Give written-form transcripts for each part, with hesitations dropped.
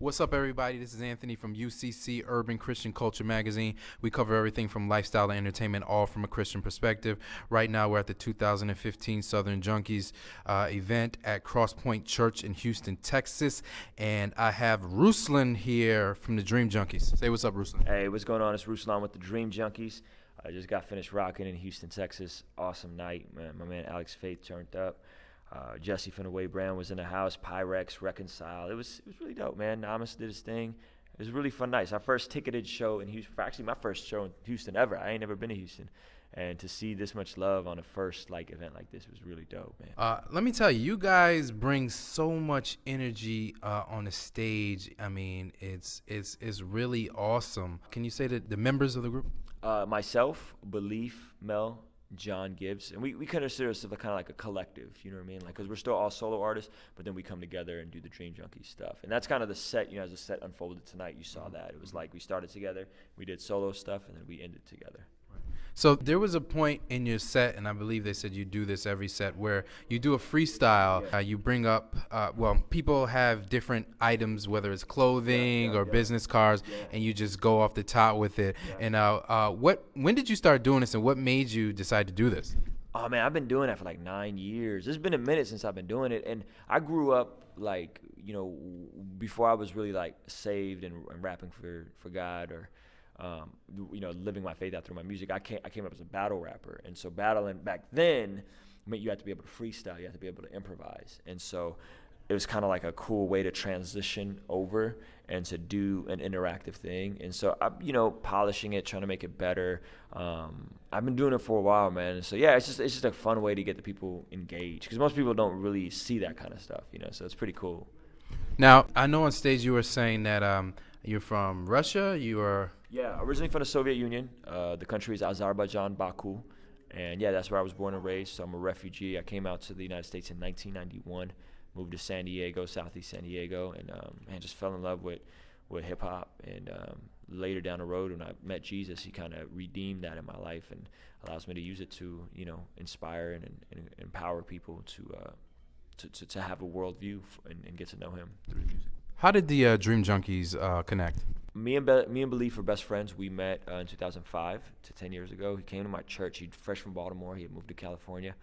What's up, everybody? This is Anthony from UCC Urban Christian Culture Magazine. We cover everything from lifestyle to entertainment, all from a Christian perspective. Right now, we're at the 2015 Southern Junkies event at Cross Point Church in Houston, Texas. And I have Rossland here from the Dream Junkies. Say what's up, Rossland. Hey, what's going on? It's Rossland with the Dream Junkies. I just got finished rocking in Houston, Texas. Awesome night, man. My man Alex Faith turned up. Jesse from the Way Brown was in the house. Pyrex, Reconcile. It was really dope, man. Namas did his thing. It was a really fun night. It's our first ticketed show in Houston. Actually, my first show in Houston ever. I ain't never been to Houston. And to see this much love on a first event like this was really dope, man. Let me tell you, you guys bring so much energy on the stage. I mean, it's really awesome. Can you say the members of the group? Myself, Belief, Mel, John Gibbs, and we consider ourselves kind of like a collective, you know what I mean? Like, because we're still all solo artists, but then we come together and do the Dream Junkies stuff. And that's kind of the set, you know, as the set unfolded tonight, you saw that. It was like we started together, we did solo stuff, and then we ended together. So there was a point in your set, and I believe they said you do this every set, where you do a freestyle. Yeah. You bring up, people have different items, whether it's clothing or business cards, and you just go off the top with it. Yeah. And when did you start doing this, and what made you decide to do this? Oh, man, I've been doing that for like 9 years. It's been a minute since I've been doing it, and I grew up like, you know, before I was really like saved and rapping for God or you know, living my faith out through my music. I came up as a battle rapper, and so battling back then meant you had to be able to freestyle, you had to be able to improvise, and so it was kind of like a cool way to transition over and to do an interactive thing. And so I, you know, polishing it, trying to make it better. I've been doing it for a while, man. And so yeah, it's just a fun way to get the people engaged, because most people don't really see that kind of stuff, you know. So it's pretty cool. Now, I know on stage you were saying that you're from Russia. Yeah, originally from the Soviet Union. The country is Azerbaijan, Baku. And yeah, that's where I was born and raised. So I'm a refugee. I came out to the United States in 1991, moved to San Diego, Southeast San Diego, and just fell in love with hip hop. And later down the road, when I met Jesus, he kind of redeemed that in my life and allows me to use it to, you know, inspire and empower people to have a worldview and get to know him through music. How did the Dream Junkies connect? Me and Belief are best friends. We met in 2005 to 10 years ago. He came to my church. He's fresh from Baltimore. He had moved to California.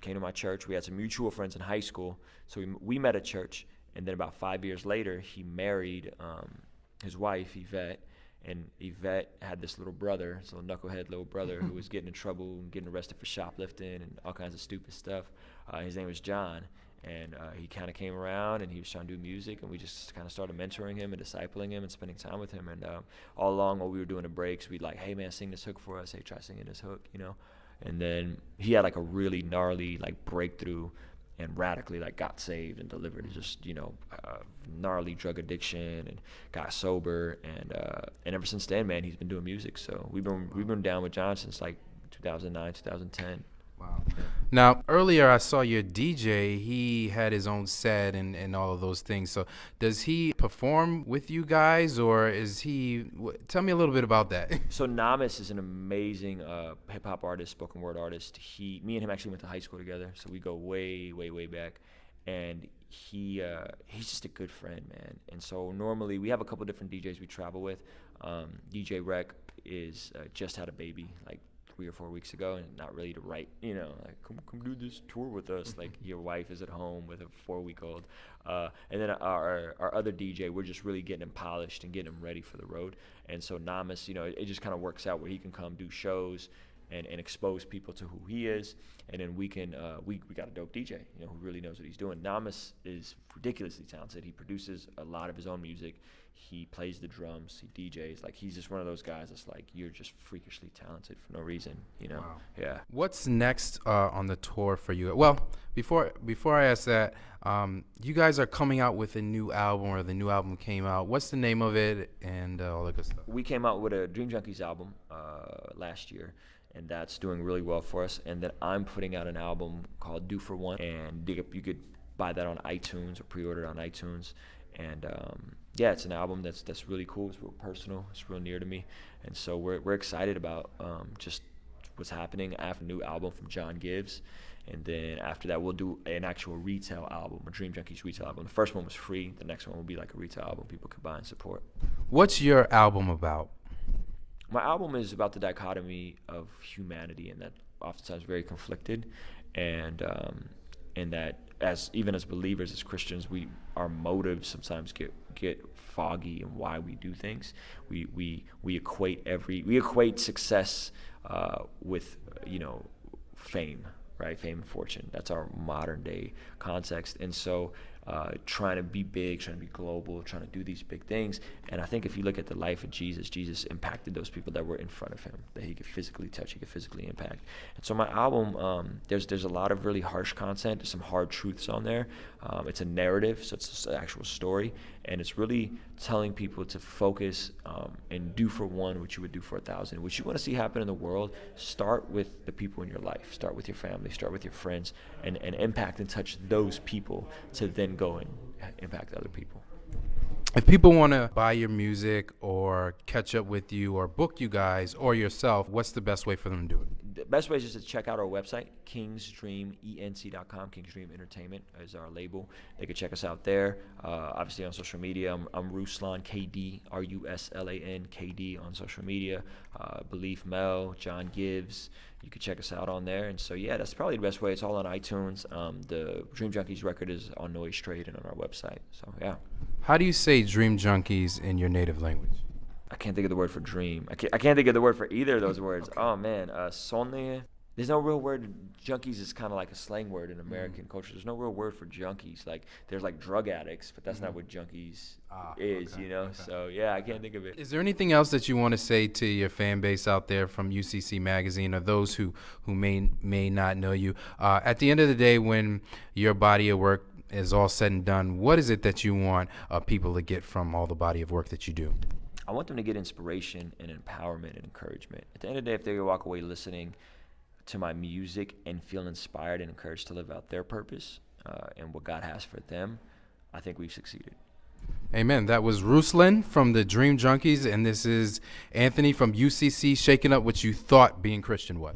Came to my church. We had some mutual friends in high school. So we met at church. And then about 5 years later, he married his wife, Yvette. And Yvette had this little brother, this little knucklehead little brother who was getting in trouble and getting arrested for shoplifting and all kinds of stupid stuff. His name was John. And he kind of came around, and he was trying to do music, and we just kind of started mentoring him and discipling him and spending time with him. And all along while we were doing the breaks, we'd like, hey, man, sing this hook for us. Hey, try singing this hook, you know. And then he had like a really gnarly like breakthrough and radically like got saved and delivered just, you know, gnarly drug addiction and got sober. And ever since then, man, he's been doing music. So we've been down with John since like 2009, 2010. Wow. Now, earlier I saw your DJ. He had his own set and all of those things. So does he perform with you guys, or is he – tell me a little bit about that. So Namas is an amazing hip-hop artist, spoken word artist. Me and him actually went to high school together, so we go way, way, way back. And he's just a good friend, man. And so normally we have a couple different DJs we travel with. DJ Rec is just had a baby, like 3 or 4 weeks ago, and not ready to write, you know, like come do this tour with us. Like your wife is at home with a 4-week-old, and then our other DJ, we're just really getting him polished and getting him ready for the road. And so Namas, you know, it just kind of works out where he can come do shows and expose people to who he is, and then we can we got a dope DJ, you know, who really knows what he's doing. Namas is ridiculously talented. He produces a lot of his own music. He plays the drums. He DJs. Like, he's just one of those guys that's like, you're just freakishly talented for no reason, you know? Wow. Yeah. What's next on the tour for you? Well, before I ask that, you guys are coming out with a new album, or the new album came out. What's the name of it and all that good stuff? We came out with a Dream Junkies album last year, and that's doing really well for us. And then I'm putting out an album called Do For One, and you could buy that on iTunes or pre-order it on iTunes. And yeah, it's an album that's really cool. It's real personal. It's real near to me, and so we're excited about just what's happening. I have a new album from John Gives. And then after that, we'll do an actual retail album, a Dream Junkies retail album. The first one was free. The next one will be like a retail album people could buy and support. What's your album about? My album is about the dichotomy of humanity, and that oftentimes very conflicted, and that even as believers, as Christians, our motives sometimes get foggy in why we do things. We equate success with fame. Right, fame and fortune. That's our modern day context. And so trying to be big, trying to be global, trying to do these big things. And I think if you look at the life of Jesus impacted those people that were in front of him, that he could physically touch, he could physically impact. And so my album, there's a lot of really harsh content. There's some hard truths on there. It's a narrative, so it's just an actual story. And it's really telling people to focus and do for one what you would do for 1,000. What you want to see happen in the world, start with the people in your life. Start with your family, start with your friends, and impact and touch those people to then go and impact other people. If people want to buy your music or catch up with you or book you guys or yourself, what's the best way for them to do it? The best way is just to check out our website, kingsdreamenc.com. Kings Dream Entertainment is our label. They can check us out there. Obviously on social media, I'm Rossland, KD, Ruslan, KD on social media. Belief Mel, John Gives. You can check us out on there. And so, yeah, that's probably the best way. It's all on iTunes. The Dream Junkies record is on Noise Trade and on our website. So, yeah. How do you say Dream Junkies in your native language? I can't think of the word for dream. I can't think of the word for either of those words. Okay. Oh, man. Sonne. There's no real word. Junkies is kind of like a slang word in American culture. There's no real word for junkies. Like, there's like drug addicts, but that's not what junkies is, okay, Okay. So, yeah, I can't think of it. Is there anything else that you want to say to your fan base out there from UCC Magazine or those who may not know you? At the end of the day, when your body of work is all said and done, what is it that you want people to get from all the body of work that you do? I want them to get inspiration and empowerment and encouragement. At the end of the day, if they walk away listening to my music and feel inspired and encouraged to live out their purpose and what God has for them, I think we've succeeded. Amen. That was Rossland from the Dream Junkies, and this is Anthony from UCC, shaking up what you thought being Christian was.